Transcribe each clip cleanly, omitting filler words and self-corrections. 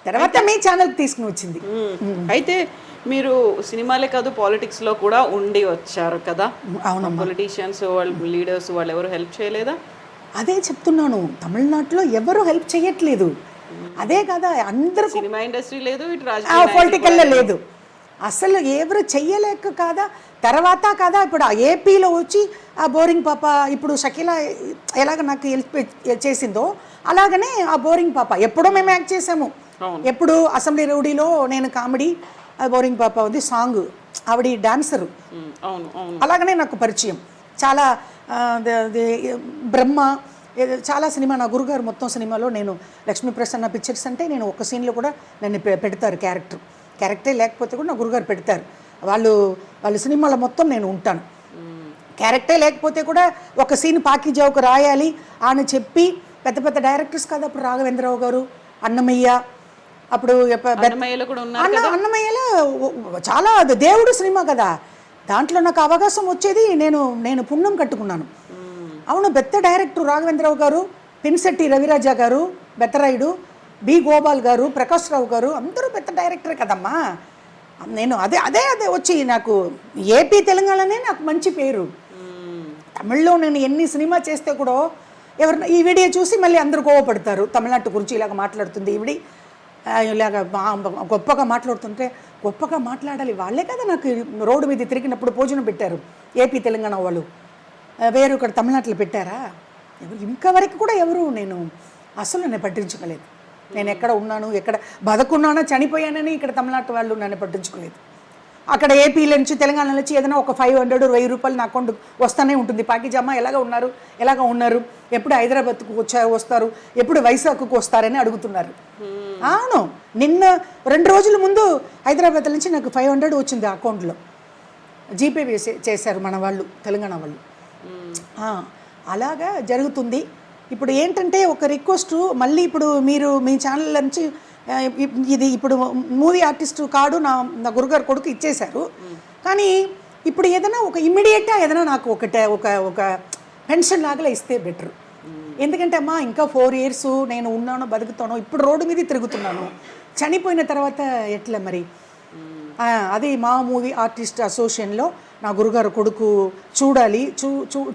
తర్వాత మీ ఛానల్కి తీసుకుని వచ్చింది. అయితే మీరు సినిమాలే కాదు పాలిటిక్స్లో కూడా ఉండి వచ్చారు కదా. అవును, పొలిటీషియన్స్ వాళ్ళు లీడర్స్ వాళ్ళు ఎవరు హెల్ప్ చేయలేదా? అదే చెప్తున్నాను, తమిళనాడులో ఎవరు హెల్ప్ చేయట్లేదు. అదే కదా అందరూ, సినిమా ఇండస్ట్రీ లేదు, ఇటు పొలిటికల్లో లేదు, అసలు ఎవరు చెయ్యలేక కాదా. తర్వాత కదా ఇప్పుడు ఆ ఏపీలో వచ్చి ఆ బోరింగ్ పాప, ఇప్పుడు షకీలా ఎలాగ నాకు హెల్ప్ చేసిందో అలాగనే ఆ బోరింగ్ పాప ఎప్పుడో మేము యాక్ట్ చేసాము. ఎప్పుడు అసెంబ్లీ రౌడీలో నేను కామెడీ, ఆ బోరింగ్ పాప ఉంది సాంగ్, ఆవిడ డాన్సరు. అలాగనే నాకు పరిచయం చాలా. బ్రహ్మ చాలా సినిమా, నా గురుగారు మొత్తం సినిమాలో నేను లక్ష్మీ ప్రసన్న పిక్చర్స్ అంటే నేను ఒక సీన్లో కూడా నన్ను పెడతారు, క్యారెక్టరే లేకపోతే కూడా నా గురుగారు పెడతారు. వాళ్ళ సినిమాలో మొత్తం నేను ఉంటాను. క్యారెక్టరే లేకపోతే కూడా ఒక సీన్ పాకిజావుకు రాయాలి అని చెప్పి పెద్ద పెద్ద డైరెక్టర్స్ కదా, అప్పుడు రాఘవేంద్రరావు గారు, అన్నమయ్య, అప్పుడు అన్నమయ్యలో చాలా దేవుడు సినిమా కదా, దాంట్లో నాకు అవకాశం వచ్చేది, నేను పుణ్యం కట్టుకున్నాను. అవును, పెద్ద డైరెక్టర్ రాఘవేంద్రరావు గారు, పిన్శెట్టి రవిరాజా గారు, బెత్తరాయుడు, బి గోపాల్ గారు, ప్రకాష్ రావు గారు, అందరూ పెద్ద డైరెక్టర్ కదమ్మా. నేను అదే వచ్చి నాకు ఏపీ తెలంగాణనే నాకు మంచి పేరు. తమిళ్లో నేను ఎన్ని సినిమా చేస్తే కూడా ఎవరైనా ఈ వీడియో చూసి మళ్ళీ అందరూ కోవపడతారు, తమిళనాడు గురించి ఇలాగ మాట్లాడుతుంది ఈవిడి, ఇలాగ గొప్పగా మాట్లాడుతుంటే. గొప్పగా మాట్లాడాలి, వాళ్ళే కదా నాకు రోడ్డు మీద తిరిగినప్పుడు భోజనం పెట్టారు ఏపీ తెలంగాణ వాళ్ళు, వేరు ఇక్కడ తమిళనాడులో పెట్టారా? ఎవరు ఇంకవరకు కూడా ఎవరు నేను పట్టించుకోలేదు. నేను ఎక్కడ ఉన్నాను, ఎక్కడ బతుకున్నానో చనిపోయానని ఇక్కడ తమిళనాడు వాళ్ళు నన్ను పట్టించుకోలేదు. అక్కడ ఏపీలో నుంచి తెలంగాణ నుంచి ఏదైనా ఒక 500 1000 రూపాయలు నా అకౌంట్ వస్తూనే ఉంటుంది. పాకిజమ్మ ఎలాగ ఉన్నారు, ఎప్పుడు హైదరాబాద్కు వస్తారు, ఎప్పుడు వైజాగ్కు వస్తారని అడుగుతున్నారు. అవును, నిన్న 2 రోజుల ముందు హైదరాబాద్ నుంచి నాకు 500 వచ్చింది అకౌంట్లో, జీపే చేశారు మన వాళ్ళు, తెలంగాణ వాళ్ళు. అలాగా జరుగుతుంది. ఇప్పుడు ఏంటంటే ఒక రిక్వెస్ట్, మళ్ళీ ఇప్పుడు మీరు మీ ఛానల్ నుంచి ఇది ఇప్పుడు మూవీ ఆర్టిస్ట్ కార్డు నా గురుగారు కొడుకు ఇచ్చేశారు. కానీ ఇప్పుడు ఏదైనా ఒక ఇమ్మీడియట్గా ఏదైనా నాకు ఒక పెన్షన్ లాగా ఇస్తే బెటర్. ఎందుకంటే అమ్మా ఇంకా 4 years నేను ఉన్నాను, బతుకుతాను, ఇప్పుడు రోడ్డు మీద తిరుగుతున్నాను, చనిపోయిన తర్వాత ఎట్లా మరి? అది మా మూవీ ఆర్టిస్ట్ అసోసియేషన్లో నా గురుగారు కొడుకు చూడాలి,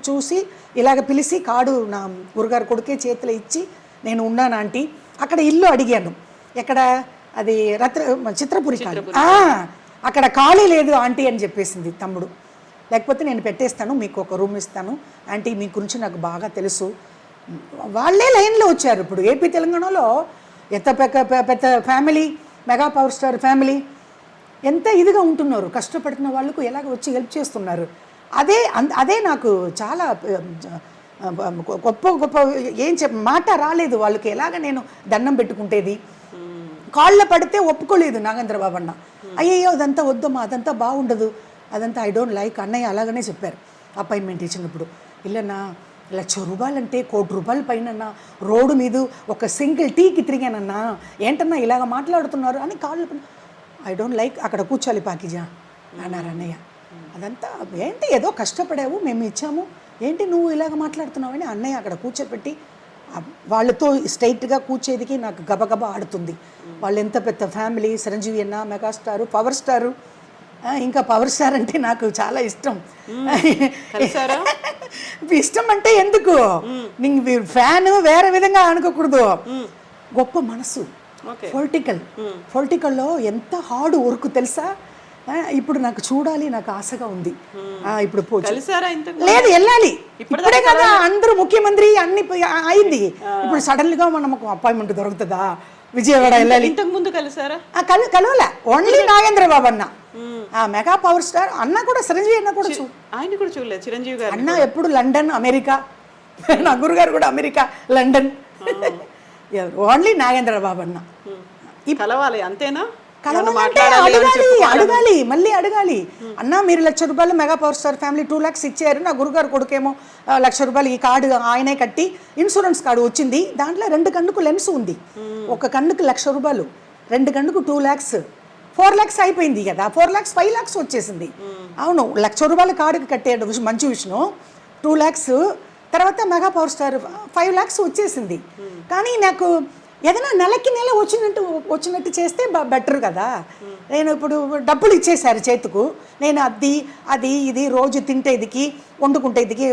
చూసి ఇలాగ పిలిచి కార్డు నా గురుగారు కొడుకే చేతిలో ఇచ్చి నేను ఉన్నాను ఆంటీ. అక్కడ ఇల్లు అడిగాను, ఎక్కడ అది చిత్రపురి కాదు, అక్కడ ఖాళీ లేదు ఆంటీ అని చెప్పేసింది తమ్ముడు. లేకపోతే నేను పెట్టేస్తాను, మీకు ఒక రూమ్ ఇస్తాను ఆంటీ, మీ గురించి నాకు బాగా తెలుసు. వాళ్ళే లైన్లో వచ్చారు. ఇప్పుడు ఏపీ తెలంగాణలో ఎంత పెద్ద family, mega power star family, ఎంత ఇదిగా ఉంటున్నారు, కష్టపడుతున్న వాళ్ళకు ఎలాగ వచ్చి హెల్ప్ చేస్తున్నారు. అదే నాకు చాలా గొప్ప ఏం మాట రాలేదు వాళ్ళకి, ఎలాగ నేను దండం పెట్టుకుంటేది. కాళ్ళ పడితే ఒప్పుకోలేదు నాగేంద్రబాబు అన్న, అయ్యయ్యో అదంతా వద్దమ్మా, అదంతా బాగుండదు, అదంతా ఐ డోంట్ లైక్. అన్నయ్య అలాగనే చెప్పారు అపాయింట్మెంట్ ఇచ్చినప్పుడు. ఇల్లన్నా 1,00,000 రూపాయలంటే 1 కోటి రూపాయల పైన రోడ్డు మీద ఒక సింగిల్ టీకి తిరిగానన్నా, ఏంటన్నా ఇలాగ మాట్లాడుతున్నారు అని కాళ్ళు, ఐ డోంట్ లైక్, అక్కడ కూర్చోాలి పాకిజా అన్నారు అన్నయ్య. అదంతా ఏంటి, ఏదో కష్టపడావు, మేము ఇచ్చాము, ఏంటి నువ్వు ఇలాగ మాట్లాడుతున్నావు అని అన్నయ్య అక్కడ కూర్చోబెట్టి వాళ్ళతో స్ట్రైట్గా కూర్చేదికి నాకు గబగబా ఆడుతుంది. వాళ్ళు ఎంత పెద్ద ఫ్యామిలీ, చిరంజీవి అన్న మెగాస్టారు, పవర్ స్టారు. ఇంకా పవర్ స్టార్ అంటే నాకు చాలా ఇష్టం. ఇష్టం అంటే ఎందుకు, నీకు ఫ్యాన్ వేరే విధంగా అనుకోకూడదు, గొప్ప మనసు. పొలిటికల్లో ఎంత హార్డ్ వర్క్ తెలుసా. ఇప్పుడు నాకు చూడాలి, నాకు ఆశగా ఉంది. ఇప్పుడు లేదు, వెళ్ళాలి, ఇప్పుడే కదా అందరూ ముఖ్యమంత్రి అన్ని అయింది, ఇప్పుడు సడన్గా మనకు అపాయింట్మెంట్ దొరుకుతుందా? విజయవాడ వెళ్ళాలి. ఇంతకు ముందు కలిసారా? కలవలే, ఓన్లీ నాగేంద్రబాబు అన్న, మెగా పవర్ స్టార్ అన్న కూడా, చిరంజీవి అన్న కూడా ఆయన కూడా చూడలేదు. చిరంజీవి గారు అన్న ఎప్పుడు లండన్, అమెరికా, నా గురుగారు కూడా అమెరికా, లండన్, ఓన్లీ నాగేంద్రబాబు అన్న. కలవాలి అంతేనా? అడగాలి, మళ్ళీ అడగాలి. అన్న మీరు 1,00,000 రూపాయలు mega power star family 2 lakhs ఇచ్చారు, నా గురుగారు కొడుకేమో 1,00,000 రూపాయలు ఈ కార్డు ఆయనే కట్టి ఇన్సూరెన్స్ కార్డు వచ్చింది, దాంట్లో 2 కన్నుకు లెన్స్ ఉంది, ఒక కన్నుకు 1,00,000 రూపాయలు, 2 కన్నుకు 2 lakhs, 4 lakhs అయిపోయింది కదా, 4 lakhs 5 lakhs వచ్చేసింది. అవును, 1,00,000 రూపాయల కార్డుకి కట్టాడు మంచి విషయం, 2 lakhs తర్వాత మెగా పవర్ స్టార్ 5 lakhs వచ్చేసింది. కానీ నాకు ఏదైనా నెలకి నెల వచ్చినట్టు చేస్తే బెటర్ కదా. నేను ఇప్పుడు డబ్బులు ఇచ్చేసారు చేతుకు, నేను అది ఇది రోజు తింటేదికి వండుకుంటేదికి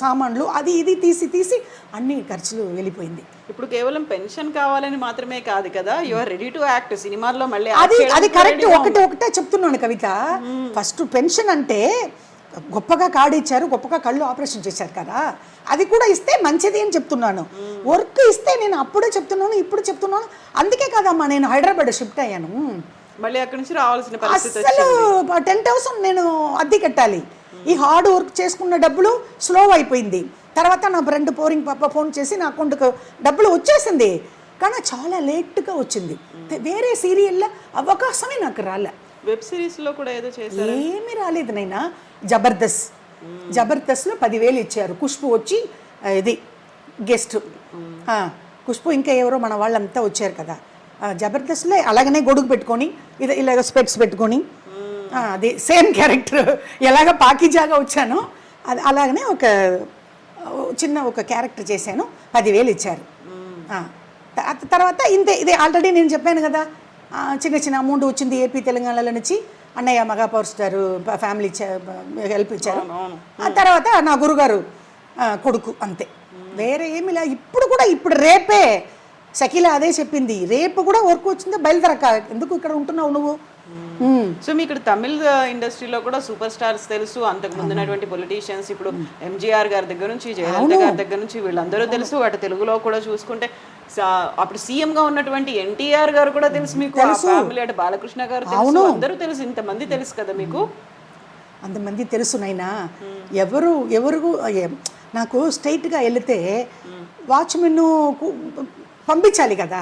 సామాన్లు అది ఇది తీసి అన్ని ఖర్చులు వెళ్ళిపోయింది. ఇప్పుడు కేవలం పెన్షన్ కావాలని మాత్రమే కాదు కదా, you are ready to act సినిమాల్లో మళ్ళీ అది కరెక్ట్. ఒకటే చెప్తున్నాను కవిత, ఫస్ట్ పెన్షన్ అంటే గొప్పగా కార్డు ఇచ్చారు, గొప్పగా కళ్ళు ఆపరేషన్ చేశారు కదా, అది కూడా ఇస్తే మంచిది అని చెప్తున్నాను. వర్క్ ఇస్తే నేను అప్పుడే చెప్తున్నాను, ఇప్పుడు చెప్తున్నాను. అందుకే కదమ్మా నేను హైదరాబాద్ షిఫ్ట్ అయ్యాను. మళ్ళీ అక్కడి నుంచి రావాల్సిన పరిస్థితి అసలు 10,000 నేను అద్దె కట్టాలి. ఈ హార్డ్ వర్క్ చేసుకున్న డబ్బులు స్లో అయిపోయింది. తర్వాత నా ఫ్రెండ్ పోరింగ్ పాప ఫోన్ చేసి నా అకౌంట్కి డబ్బులు వచ్చేసింది, కానీ చాలా లేట్గా వచ్చింది. వేరే సీరియల్లో అవకాశమే నాకు రాలే. వెబ్ సిరీస్లో కూడా ఏదో చేశారు, ఏమీ రాలేదు నైనా. జబర్దస్త్లో 10,000 ఇచ్చారు. ఖుష్బు వచ్చి ఇది గెస్ట్, ఖుష్బు ఇంకా ఎవరో మన వాళ్ళంతా వచ్చారు కదా. జబర్దస్త్లో అలాగనే గొడుగు పెట్టుకొని ఇలాగ స్పెట్స్ పెట్టుకొని అది సేమ్ క్యారెక్టర్ ఎలాగ పాకిజాగా వచ్చానో అది అలాగనే ఒక క్యారెక్టర్ చేశాను. 10,000 ఇచ్చారు. తర్వాత ఇదే ఆల్రెడీ నేను చెప్పాను కదా, చిన్న అమౌంట్ వచ్చింది ఏపీ తెలంగాణలో నుంచి. అన్నయ్య mega power star family help ఇచ్చారు. ఆ తర్వాత నా గురుగారు కొడుకు, అంతే. వేరే ఏమి లే. ఇప్పుడు రేపే షకీలా అదే చెప్పింది, రేపు కూడా వర్క్ వచ్చిందో బయలుదేరక, ఎందుకు ఇక్కడ ఉంటున్నావు నువ్వు. సో మీ ఇక్కడ తమిళ ఇండస్ట్రీలో కూడా సూపర్ స్టార్స్ తెలుసు, అంతకు ముందున్నటువంటి పొలిటీషియన్స్, ఇప్పుడు ఎంజీఆర్ గారి దగ్గర నుంచి జయలలిత గారి దగ్గర నుంచి వీళ్ళందరూ తెలుసు. అటు తెలుగులో కూడా చూసుకుంటే అప్పుడు సీఎం గా ఉన్నటువంటి ఎన్టీఆర్ గారు కూడా తెలుసు మీకు, ఫ్యామిలీ అటు బాలకృష్ణ గారు తెలుసు, అందరూ తెలుసు. ఇంతమంది తెలుసు కదా మీకు, అంతమంది తెలుసు నైనా. ఎవరు నాకు స్ట్రైట్గా వెళితే వాచ్మెన్ పంపించాలి కదా.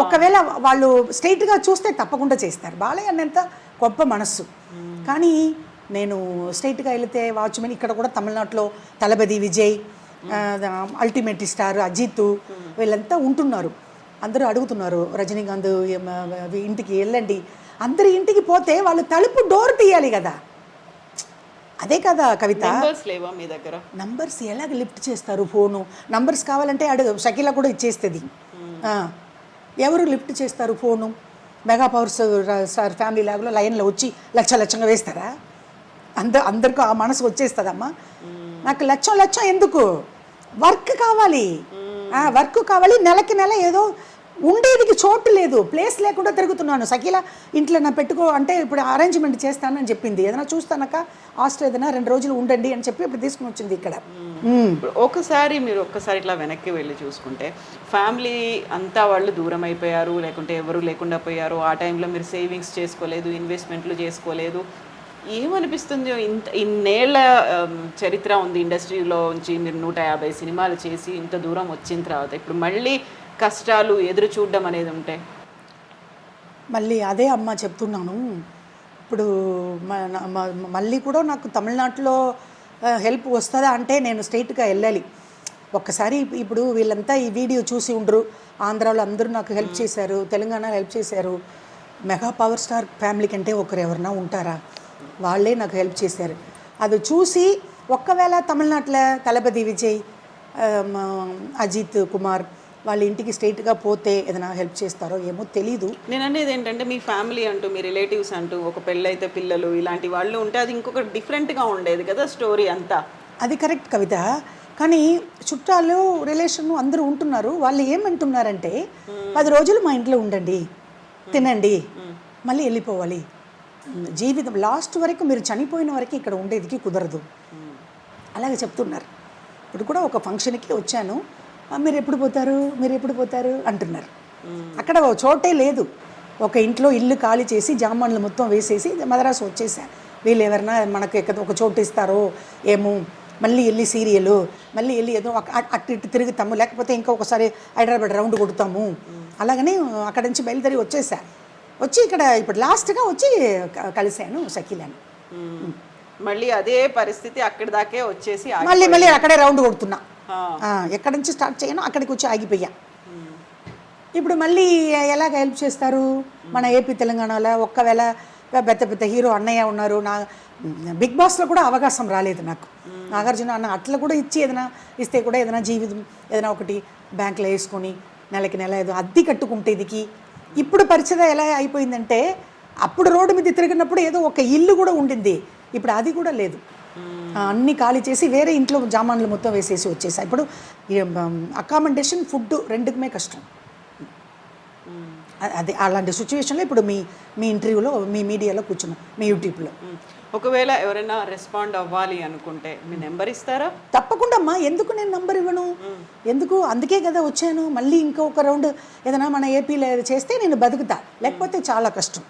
ఒకవేళ వాళ్ళు స్ట్రైట్గా చూస్తే తప్పకుండా చేస్తారు. బాలయ్య అన్నంత గొప్ప మనస్సు. కానీ నేను స్ట్రైట్గా వెళితే వాచ్మెన్ ఇక్కడ కూడా తమిళనాడులో తలపతి విజయ్, అల్టిమేట్ స్టార్ అజిత్ వీళ్ళంతా ఉంటున్నారు. అందరూ అడుగుతున్నారు రజనీకాంత్ ఇంటికి వెళ్ళండి. అందరి ఇంటికి పోతే వాళ్ళు తలుపు డోర్ తీయాలి కదా. అదే కదా కవిత, నంబర్స్ ఎలాగ లిఫ్ట్ చేస్తారు? ఫోను నంబర్స్ కావాలంటే షకీలా కూడా ఇచ్చేస్తుంది. ఎవరు లిఫ్ట్ చేస్తారు phone? Mega power star family లాగ్లో లైన్లో వచ్చి లక్షంగా వేస్తారా? అందరికీ ఆ మనసు వచ్చేస్తుందమ్మా. నాకు లక్షం ఎందుకు? వర్క్ కావాలి, నెలకి నెల ఏదో ఉండేదికి చోటు లేదు, ప్లేస్ లేకుండా తిరుగుతున్నాను. షకీలా ఇంట్లో నా పెట్టుకో అంటే ఇప్పుడు అరేంజ్మెంట్ చేస్తానని చెప్పింది. ఏదైనా చూస్తానక్క హాస్టల్ ఏదైనా 2 రోజులు ఉండండి అని చెప్పి ఇప్పుడు తీసుకుని వచ్చింది ఇక్కడ. మీరు ఒక్కసారి ఇట్లా వెనక్కి వెళ్ళి చూసుకుంటే ఫ్యామిలీ అంతా వాళ్ళు దూరం అయిపోయారు, లేకుంటే ఎవరు లేకుండా పోయారు. ఆ టైంలో మీరు సేవింగ్స్ చేసుకోలేదు, ఇన్వెస్ట్మెంట్లు చేసుకోలేదు. ఏమనిపిస్తుంది? ఇన్నేళ్ల చరిత్ర ఉంది ఇండస్ట్రీలో నుంచి, మీరు 150 సినిమాలు చేసి ఇంత దూరం వచ్చిన తర్వాత ఇప్పుడు మళ్ళీ కష్టాలు ఎదురు చూడడం అనేది ఉంటే మళ్ళీ అదే అమ్మ చెప్తున్నాను. ఇప్పుడు మళ్ళీ కూడా నాకు తమిళనాడులో హెల్ప్ వస్తుందా అంటే నేను స్ట్రైట్గా వెళ్ళాలి. ఒక్కసారి ఇప్పుడు వీళ్ళంతా ఈ వీడియో చూసి ఉండరు, ఆంధ్రాలో అందరూ నాకు హెల్ప్ చేశారు, తెలంగాణలో హెల్ప్ చేశారు. మెగా పవర్ స్టార్ ఫ్యామిలీ కంటే ఒకరు ఎవరన్నా ఉంటారా? వాళ్ళే నాకు హెల్ప్ చేశారు. అది చూసి ఒక్కవేళ తమిళనాడులో తలపతి విజయ్, అజిత్ కుమార్ వాళ్ళ ఇంటికి స్ట్రైట్గా పోతే ఏదైనా హెల్ప్ చేస్తారో ఏమో తెలీదు. నేను అనేది ఏంటంటే మీ ఫ్యామిలీ అంటూ, మీ రిలేటివ్స్ అంటూ, ఒక పెళ్ళైతే పిల్లలు ఇలాంటి వాళ్ళు ఉంటే అది ఇంకొక డిఫరెంట్గా ఉండేది కదా స్టోరీ అంతా. అది కరెక్ట్ కవిత. కానీ చుట్టాలు రిలేషన్ అందరూ ఉంటున్నారు. వాళ్ళు ఏమంటున్నారంటే 10 రోజులు మా ఇంట్లో ఉండండి, తినండి, మళ్ళీ వెళ్ళిపోవాలి. జీవితం లాస్ట్ వరకు మీరు చనిపోయిన వరకు ఇక్కడ ఉండేదికి కుదరదు అలాగే చెప్తున్నారు. ఇప్పుడు కూడా ఒక ఫంక్షన్కి వచ్చాను, మీరు ఎప్పుడు పోతారు అంటున్నారు. అక్కడ చోటే లేదు. ఒక ఇంట్లో ఇల్లు ఖాళీ చేసి జామాన్లు మొత్తం వేసేసి మద్రాసు వచ్చేసాను. వీళ్ళు ఎవరైనా మనకు ఒక చోటు ఇస్తారో ఏమో, మళ్ళీ వెళ్ళి సీరియలు, మళ్ళీ వెళ్ళి ఏదో అటు ఇటు తిరుగుతాము, లేకపోతే ఇంకా ఒకసారి హైదరాబాద్ రౌండ్ కొడుతాము. అలాగని అక్కడి నుంచి బయలుదేరి వచ్చి ఇక్కడ ఇప్పుడు లాస్ట్గా వచ్చి కలిశాను షకీలాని. మళ్ళీ అదే పరిస్థితి అక్కడి దాకే వచ్చేసి మళ్ళీ అక్కడే రౌండ్ కొడుతున్నా. ఎక్కడి నుంచి స్టార్ట్ చేయను అక్కడికి వచ్చి ఆగిపోయా. ఇప్పుడు మళ్ళీ ఎలాగ హెల్ప్ చేస్తారు? మన ఏపీ తెలంగాణలో ఒక్కవేళ పెద్ద హీరో అన్నయ్య ఉన్నారు. నా బిగ్ బాస్లో కూడా అవకాశం రాలేదు నాకు. నాగార్జున అన్న అట్లా కూడా ఏదైనా ఇస్తే కూడా ఏదైనా జీవితం ఏదైనా ఒకటి బ్యాంకులో వేసుకొని నెలకి నెల ఏదో అద్దె కట్టుకుంటేదికి. ఇప్పుడు పరిస్థితి ఎలా అయిపోయిందంటే, అప్పుడు రోడ్డు మీద తిరిగినప్పుడు ఏదో ఒక ఇల్లు కూడా ఉండింది, ఇప్పుడు అది కూడా లేదు. అన్నీ ఖాళీ చేసి వేరే ఇంట్లో జామాన్లు మొత్తం వేసేసి వచ్చేసాయి. ఇప్పుడు అకామిడేషన్, ఫుడ్ రెండుకుమే కష్టం. అది అలాంటి సిచ్యువేషన్లో ఇప్పుడు మీ ఇంటర్వ్యూలో, మీ మీడియాలో కూర్చున్నాం, మీ యూట్యూబ్లో. ఒకవేళ ఎవరైనా రెస్పాండ్ అవ్వాలి అనుకుంటే మీ నెంబర్ ఇస్తారా? తప్పకుండా అమ్మా, ఎందుకు నేను నంబర్ ఇవ్వను, ఎందుకు? అందుకే కదా వచ్చాను. మళ్ళీ ఇంకొక రౌండ్ ఏదైనా మన ఏపీలో చేస్తే నేను బతుకుతా, లేకపోతే చాలా కష్టం.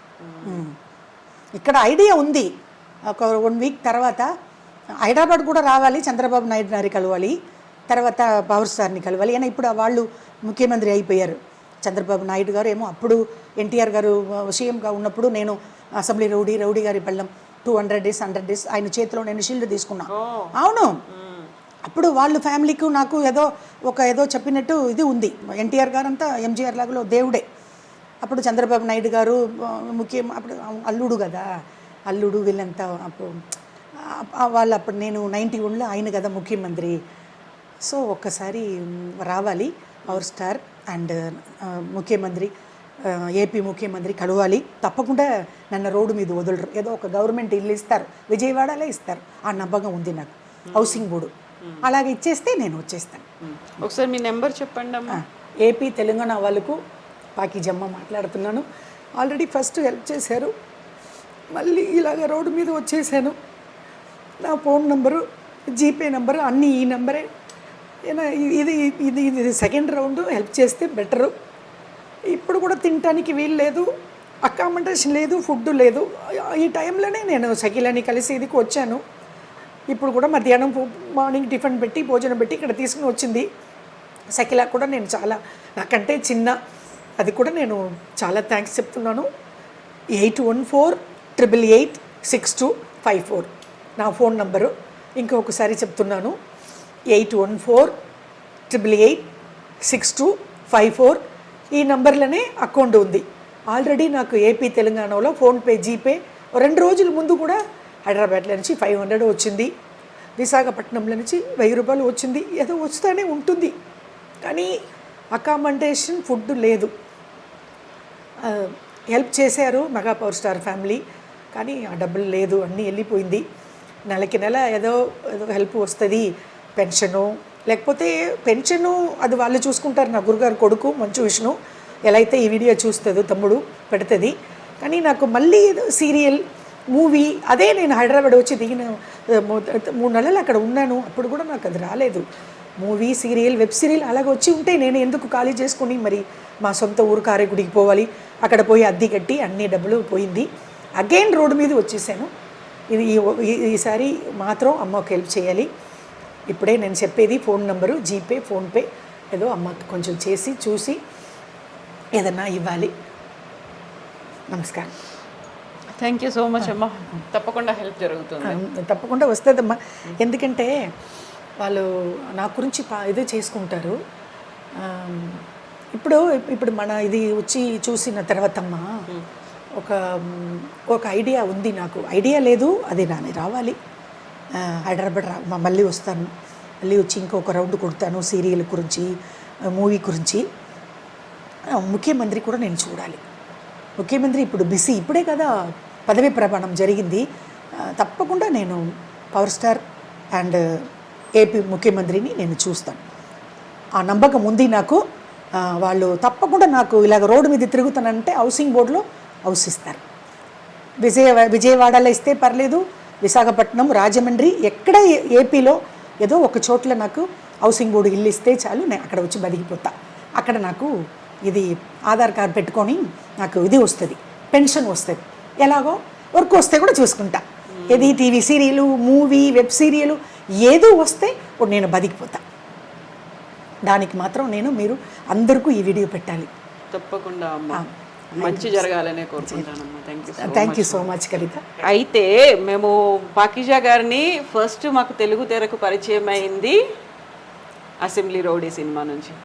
ఇక్కడ ఐడియా ఉంది, ఒక 1 వీక్ తర్వాత హైదరాబాద్ కూడా రావాలి, చంద్రబాబు నాయుడు గారిని కలవాలి, తర్వాత పవర్ స్టార్ని కలవాలి. అయినా ఇప్పుడు వాళ్ళు ముఖ్యమంత్రి అయిపోయారు. చంద్రబాబు నాయుడు గారు ఏమో అప్పుడు ఎన్టీఆర్ గారు సీఎంగా ఉన్నప్పుడు నేను అసెంబ్లీ రౌడీ గారి పళ్ళం 200 days 100 days ఆయన చేతిలో నేను షీల్డ్ తీసుకున్నా. అవును, అప్పుడు వాళ్ళ ఫ్యామిలీకి నాకు ఏదో చెప్పినట్టు ఇది ఉంది. ఎన్టీఆర్ గారు అంతా ఎంజీఆర్ లాగా దేవుడే. అప్పుడు చంద్రబాబు నాయుడు గారు అప్పుడు అల్లుడు కదా, అల్లుడు వీళ్ళంతా అప్పుడు వాళ్ళు అప్పుడు నేను 91లో ఆయన కదా ముఖ్యమంత్రి. సో ఒక్కసారి రావాలి పవర్ స్టార్ అండ్ ముఖ్యమంత్రి, ఏపీ ముఖ్యమంత్రి కలవాలి. తప్పకుండా నన్ను రోడ్డు మీద వదలరు, ఏదో ఒక గవర్నమెంట్ ఇల్లు ఇస్తారు, విజయవాడలో ఇస్తారు. ఆ నమ్మకం ఉంది నాకు. హౌసింగ్ బోర్డు అలాగే ఇచ్చేస్తే నేను వచ్చేస్తాను. ఒకసారి మీ నెంబర్ చెప్పండి అమ్మా. ఏపీ తెలంగాణ వాళ్ళకు పాకిజమ్మ మాట్లాడుతున్నాను. ఆల్రెడీ ఫస్ట్ హెల్ప్ చేశారు, మళ్ళీ ఇలాగ రోడ్డు మీద వచ్చేసాను. నా ఫోన్ నంబరు, జీపే నంబరు అన్నీ ఈ నెంబరే. ఇది సెకండ్ రౌండ్, హెల్ప్ చేస్తే బెటరు. ఇప్పుడు కూడా తినటానికి వీలు లేదు, అకామిడేషన్ లేదు, ఫుడ్ లేదు. ఈ టైంలోనే నేను సఖిలని కలిసి ఇదికి వచ్చాను. ఇప్పుడు కూడా మధ్యాహ్నం మార్నింగ్ టిఫిన్ పెట్టి భోజనం పెట్టి ఇక్కడ తీసుకుని వచ్చింది. సఖిల కూడా నేను చాలా, నాకంటే చిన్న, అది కూడా నేను చాలా థ్యాంక్స్ చెప్తున్నాను. 8148886254 నా ఫోన్ నంబరు. ఇంకొకసారి చెప్తున్నాను, 8148886254 ఈ నంబర్లోనే అకౌంట్ ఉంది. ఆల్రెడీ నాకు ఏపీ తెలంగాణలో ఫోన్పే, జీపే 2 రోజుల ముందు కూడా హైదరాబాద్లో నుంచి 500 వచ్చింది, విశాఖపట్నంలో నుంచి 1000 రూపాయలు వచ్చింది. ఏదో వస్తూనే ఉంటుంది, కానీ అకామిడేషన్, ఫుడ్ లేదు. హెల్ప్ చేశారు మెగా పవర్ స్టార్ ఫ్యామిలీ, కానీ ఆ డబ్బులు లేదు, అన్నీ వెళ్ళిపోయింది. నెలకి నెల ఏదో హెల్ప్ వస్తుంది, పెన్షను, లేకపోతే పెన్షను అది వాళ్ళు చూసుకుంటారు. నా గురుగారు కొడుకు మంచు విష్ణు ఎలా అయితే ఈ వీడియో చూస్తుందో తమ్ముడు పెడుతుంది. కానీ నాకు మళ్ళీ ఏదో సీరియల్, మూవీ, అదే నేను హైదరాబాద్ వచ్చి దిగిన 3 నెలలు అక్కడ ఉన్నాను, అప్పుడు కూడా నాకు అది రాలేదు. మూవీ, సీరియల్, వెబ్ సీరియల్ అలాగ వచ్చి ఉంటే నేను ఎందుకు ఖాళీ చేసుకుని మరి మా సొంత ఊరు కారేగుడికి పోవాలి, అక్కడ పోయి అద్దె కట్టి అన్ని డబ్బులు పోయింది. అగైన్ రోడ్డు మీద వచ్చేసాను. ఈసారి మాత్రం అమ్మకి హెల్ప్ చేయాలి. ఇప్పుడే నేను చెప్పేది ఫోన్ నంబరు, జీపే, ఫోన్పే ఏదో అమ్మకి కొంచెం చేసి చూసి ఏదన్నా ఇవ్వాలి. నమస్కారం. థ్యాంక్ యూ సో మచ్ అమ్మా. తప్పకుండా హెల్ప్ జరుగుతుంది, తప్పకుండా వస్తుందమ్మా. ఎందుకంటే వాళ్ళు నా గురించి ఇది చేసుకుంటారు. ఇప్పుడు మన ఇది వచ్చి చూసిన తర్వాత అమ్మా ఒక ఐడియా ఉంది నాకు. ఐడియా లేదు, అది నాని రావాలి. హైదరాబాద్ మళ్ళీ వస్తాను, మళ్ళీ వచ్చి ఇంకొక రౌండ్ కొడతాను. సీరియల్ గురించి, మూవీ గురించి. ముఖ్యమంత్రి కూడా నేను చూడాలి. ముఖ్యమంత్రి ఇప్పుడు బిజీ, ఇప్పుడే కదా పదవీ ప్రమాణం జరిగింది. తప్పకుండా నేను పవర్ స్టార్ అండ్ ఏపీ ముఖ్యమంత్రిని నేను చూస్తాను. ఆ నమ్మకం ఉంది నాకు. వాళ్ళు తప్పకుండా నాకు ఇలాగ రోడ్డు మీద తిరుగుతానంటే హౌసింగ్ బోర్డులో హౌస్ ఇస్తారు. విజయవాడలో ఇస్తే పర్లేదు, విశాఖపట్నం, రాజమండ్రి, ఎక్కడ ఏపీలో ఏదో ఒక చోట్ల నాకు హౌసింగ్ బోర్డు ఇల్లు ఇస్తే చాలు, నేను అక్కడ వచ్చి బతికిపోతా. అక్కడ నాకు ఇది ఆధార్ కార్డు పెట్టుకొని నాకు ఇది వస్తుంది, పెన్షన్ వస్తుంది. ఎలాగో వర్క్ వస్తే కూడా చూసుకుంటా. ఏది TV serial, movie, web serial ఏదో వస్తే ఇప్పుడు నేను బతికిపోతా. దానికి మాత్రం మీరు అందరికీ ఈ వీడియో పెట్టాలి. తప్పకుండా అమ్మా, మంచి జరగాలనే కోరుకుంటానమ్మా. థ్యాంక్ యూ సో మచ్ కవిత. అయితే మేము పాకిజా గారిని ఫస్ట్ మాకు తెలుగు తెరకు పరిచయం అయింది అసెంబ్లీ రౌడీ సినిమా నుంచి.